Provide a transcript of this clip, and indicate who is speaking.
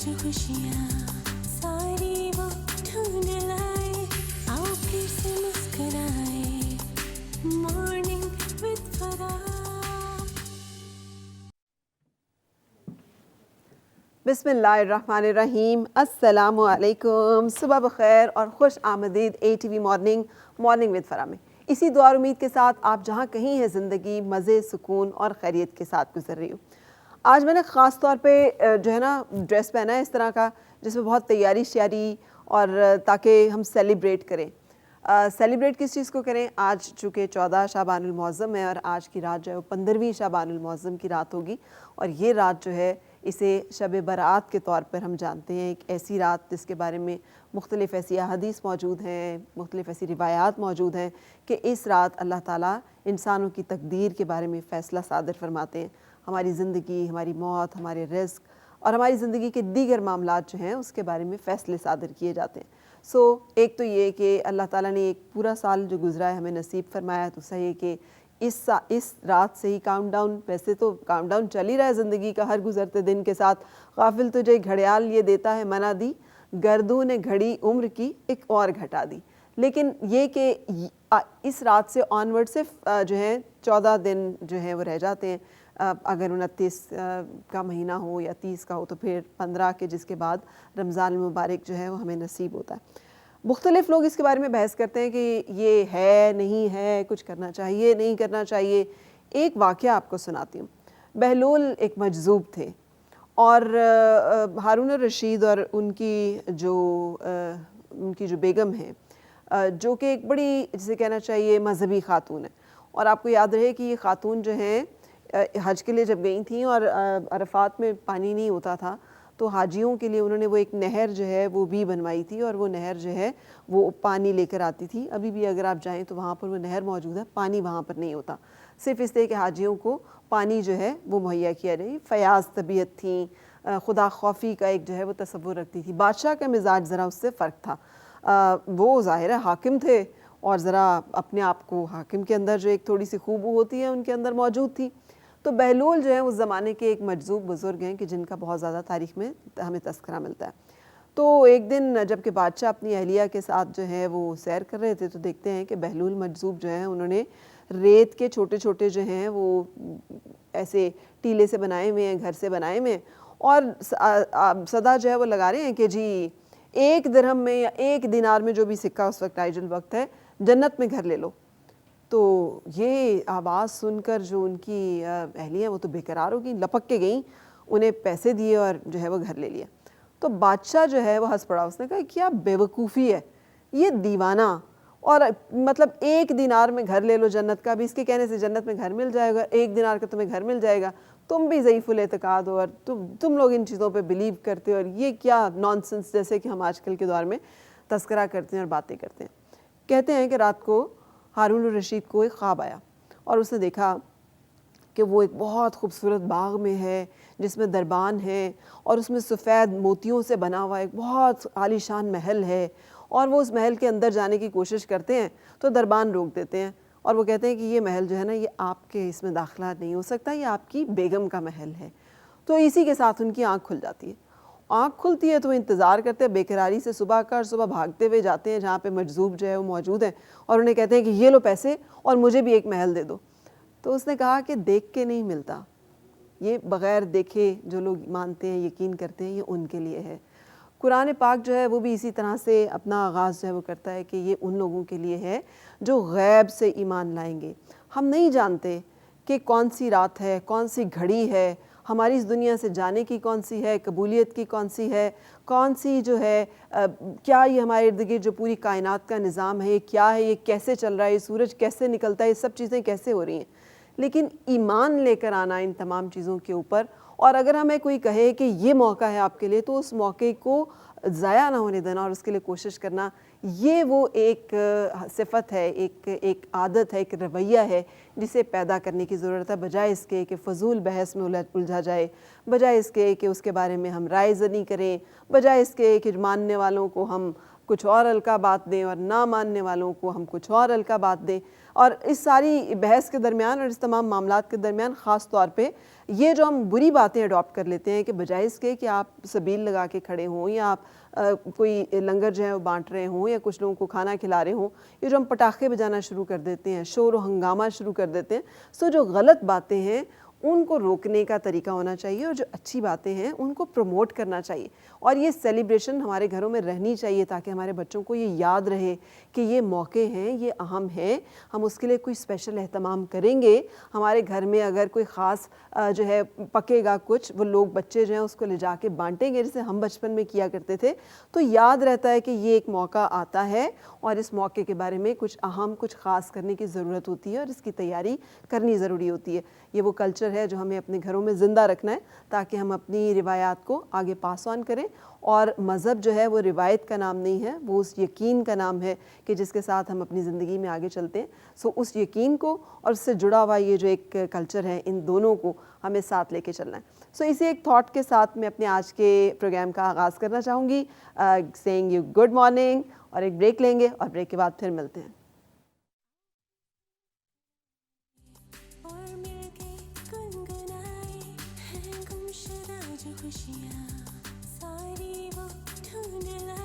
Speaker 1: जो खुशियाँ सारी वो ढूंढ लाए, आओ फिर से मुस्कुराए, मॉर्निंग विद फराह।
Speaker 2: बिस्मिल्लाहिर्रहमानिर्रहीम, अस्सलामु अलैकुम, सुबह बखैर और खुश आमदीद ATV मॉर्निंग विद फराह में। इसी दुआ और उम्मीद के साथ आप जहाँ कहीं हैं ज़िंदगी मज़े, सुकून और खैरियत के साथ गुजर रही हूँ। आज मैंने ख़ास तौर पे जो है ना ड्रेस पहना है इस तरह का जिसमें बहुत तैयारी श्यारी और ताकि हम सेलिब्रेट करें। सेलिब्रेट किस चीज़ को करें? आज चूँकि 14 शाबानुल मुअज़्ज़म है और आज की रात जो है वो 15वीं शाबानुल मुअज़्ज़म की रात होगी और ये रात जो है इसे शब बरात के तौर पर हम जानते हैं। एक ऐसी रात जिसके बारे में मुख्तलिफ़ ऐसी अहादीस मौजूद हैं, मुख्तलिफ़ ऐसी रिवायात मौजूद हैं कि इस रात अल्लाह ताला इंसानों की तकदीर के बारे में फ़ैसला सादर फरमाते हैं। हमारी ज़िंदगी, हमारी मौत, हमारे रिज़्क़ और हमारी ज़िंदगी के दीगर मामलात जो हैं उसके बारे में फ़ैसले सादर किए जाते हैं। एक तो ये कि अल्लाह ताला ने एक पूरा साल जो गुज़रा है हमें नसीब फरमाया, दूसरा ये कि इस रात से ही काउंटडाउन, वैसे तो काउंटडाउन चल ही रहा है ज़िंदगी का हर गुज़रते दिन के साथ। गाफिल तुझे घड़ियाल ये देता है मना दी, गर्दू ने घड़ी उम्र की एक और घटा दी। लेकिन ये कि इस रात से ऑनवर्ड से जो है 14 दिन जो है वो रह जाते हैं। अगर 29 का महीना हो या 30 का हो तो फिर 15 के, जिसके बाद रमज़ान मुबारक जो है वो हमें नसीब होता है। मुख्तलिफ़ लोग इसके बारे में बहस करते हैं कि ये है नहीं है, कुछ करना चाहिए नहीं करना चाहिए। एक वाक़या आपको सुनाती हूँ। बहलूल एक मजज़ूब थे और हारून रशीद और उनकी जो बेगम है जो कि एक बड़ी, जिसे कहना चाहिए, मजहबी ख़ातून है। और आपको याद रहे कि ये ख़ातून जो हैं हज के लिए जब गई थी और अरफात में पानी नहीं होता था तो हाजियों के लिए उन्होंने वो एक नहर जो है वो भी बनवाई थी और वो नहर जो है वो पानी लेकर आती थी। अभी भी अगर आप जाएं तो वहाँ पर वो नहर मौजूद है, पानी वहाँ पर नहीं होता, सिर्फ इसलिए कि हाजियों को पानी जो है वो मुहैया किया जाए। फ़याज़ तबीयत थी, खुदा खौफी का एक जो है वो तसव्वुर रखती थी। बादशाह का मिजाज ज़रा उससे फ़र्क था। वो ज़ाहिर है हाकिम थे और ज़रा अपने आप को, हाकिम के अंदर जो एक थोड़ी सी खूबू होती है उनके अंदर मौजूद थी। तो बहलूल जो है उस ज़माने के एक मजज़ूब बुज़ुर्ग हैं कि जिनका बहुत ज़्यादा तारीख़ में हमें तज़किरा मिलता है। तो एक दिन जबकि बादशाह अपनी अहलिया के साथ जो है वो सैर कर रहे थे तो देखते हैं कि बहलूल मजज़ूब जो हैं उन्होंने रेत के छोटे छोटे जो हैं वो ऐसे टीले से बनाए हुए हैं, घर से बनाए हुए हैं और सदा जो है वो लगा रहे हैं कि जी 1 दिरहम में या 1 दिनार में, जो भी सिक्का उस वक्त आइजल वक्त है, जन्नत में घर ले लो। तो ये आवाज़ सुनकर जो उनकी अहलियाँ वो तो बेकरार हो गई, लपक के गईं, उन्हें पैसे दिए और जो है वो घर ले लिया। तो बादशाह जो है वो हंस पड़ा, उसने कहा क्या बेवकूफ़ी है, ये दीवाना, और मतलब 1 दिनार में घर ले लो जन्नत का, भी इसके कहने से जन्नत में घर मिल जाएगा, 1 दिनार का तुम्हें घर मिल जाएगा, तुम भी ज़ईफ़ुल एतक़ाद हो और तुम लोग इन चीज़ों पे बिलीव करते हो और ये क्या नॉनसेंस, जैसे कि हम आजकल के दौर में तस्करा करते हैं और बातें करते हैं। कहते हैं कि रात को हारून रशीद को एक ख्वाब आया और उसने देखा कि वो एक बहुत खूबसूरत बाग में है जिसमें दरबान है और उसमें सफ़ेद मोतियों से बना हुआ एक बहुत आलीशान महल है और वो उस महल के अंदर जाने की कोशिश करते हैं तो दरबान रोक देते हैं और वो कहते हैं कि ये महल जो है ना, ये आपके इसमें दाखिला नहीं हो सकता, ये आपकी बेगम का महल है। तो इसी के साथ उनकी आँख खुल जाती है। आँख खुलती है तो वो इंतज़ार करते हैं बेकरारी से, सुबह भागते हुए जाते हैं जहाँ पे मजज़ूब जो है वो मौजूद है और उन्हें कहते हैं कि ये लो पैसे और मुझे भी एक महल दे दो। तो उसने कहा कि देख के नहीं मिलता, ये बग़ैर देखे जो लोग मानते हैं, यकीन करते हैं, ये उनके लिए है। कुरान पाक जो है वो भी इसी तरह से अपना आगाज़ जो है वो करता है कि ये उन लोगों के लिए है जो गैब से ईमान लाएंगे। हम नहीं जानते कि कौन सी रात है, कौन सी घड़ी है, हमारी इस दुनिया से जाने की कौन सी है, कबूलियत की कौन सी है, कौन सी जो है क्या ये हमारे इर्द गिर्द जो पूरी कायनात का निज़ाम है ये क्या है, ये कैसे चल रहा है, ये सूरज कैसे निकलता है, ये सब चीज़ें कैसे हो रही हैं। लेकिन ईमान लेकर आना इन तमाम चीज़ों के ऊपर, और अगर हमें कोई कहे कि ये मौका है आपके लिए तो उस मौके को ज़ाया ना होने देना और उसके लिए कोशिश करना, ये वो एक सिफत है, एक आदत है, एक रवैया है जिसे पैदा करने की ज़रूरत है, बजाय इसके कि फ़जूल बहस में उलझा जाए, बजाय इसके कि उसके बारे में हम राय ज़नी करें, बजाय इसके कि मानने वालों को हम कुछ और हल्का बात दें और ना मानने वालों को हम कुछ और हल्का बात दें। اور اس ساری بحث کے درمیان اور اس تمام معاملات کے درمیان خاص طور پہ یہ جو ہم بری باتیں اڈاپٹ کر لیتے ہیں کہ بجائے اس کے کہ آپ سبیل لگا کے کھڑے ہوں یا آپ کوئی لنگر جو ہے وہ بانٹ رہے ہوں یا کچھ لوگوں کو کھانا کھلا رہے ہوں، یہ جو ہم پٹاخے بجانا شروع کر دیتے ہیں، شور و ہنگامہ شروع کر دیتے ہیں، سو جو غلط باتیں ہیں ان کو روکنے کا طریقہ ہونا چاہیے اور جو اچھی باتیں ہیں ان کو پروموٹ کرنا چاہیے، اور یہ سیلیبریشن ہمارے گھروں میں رہنی چاہیے تاکہ ہمارے بچوں کو یہ یاد رہے کہ یہ موقع ہیں، یہ اہم ہیں، ہم اس کے لیے کوئی اسپیشل اہتمام کریں گے۔ ہمارے گھر میں اگر کوئی خاص جو ہے پکے گا کچھ، وہ لوگ بچے جو ہیں اس کو لے جا کے بانٹیں گے جیسے ہم بچپن میں کیا کرتے تھے، تو یاد رہتا ہے کہ یہ ایک موقع آتا ہے اور اس موقع کے بارے میں کچھ اہم کچھ خاص کرنے کی ضرورت ہوتی ہے اور اس کی تیاری کرنی ضروری ہوتی ہے۔ یہ وہ کلچر ہے جو ہمیں اپنے گھروں میں زندہ رکھنا ہے تاکہ ہم اپنی روایات کو آگے پاس آن کریں، اور مذہب جو ہے وہ روایت کا نام نہیں ہے، وہ اس یقین کا نام ہے کہ جس کے ساتھ ہم اپنی زندگی میں آگے چلتے ہیں۔ سو اس یقین کو اور اس سے جڑا ہوا یہ جو ایک کلچر ہے، ان دونوں کو ہمیں ساتھ لے کے چلنا ہے۔ سو اسی ایک تھاٹ کے ساتھ میں اپنے آج کے پروگرام کا آغاز کرنا چاہوں گی، سیئنگ یو گڈ مارننگ، اور ایک بریک لیں گے اور بریک کے بعد پھر ملتے ہیں۔
Speaker 1: اور مل کے گنگنائے ہیں گمشدہ جو خوشیاں، ساری وہ ڈھونڈ لائے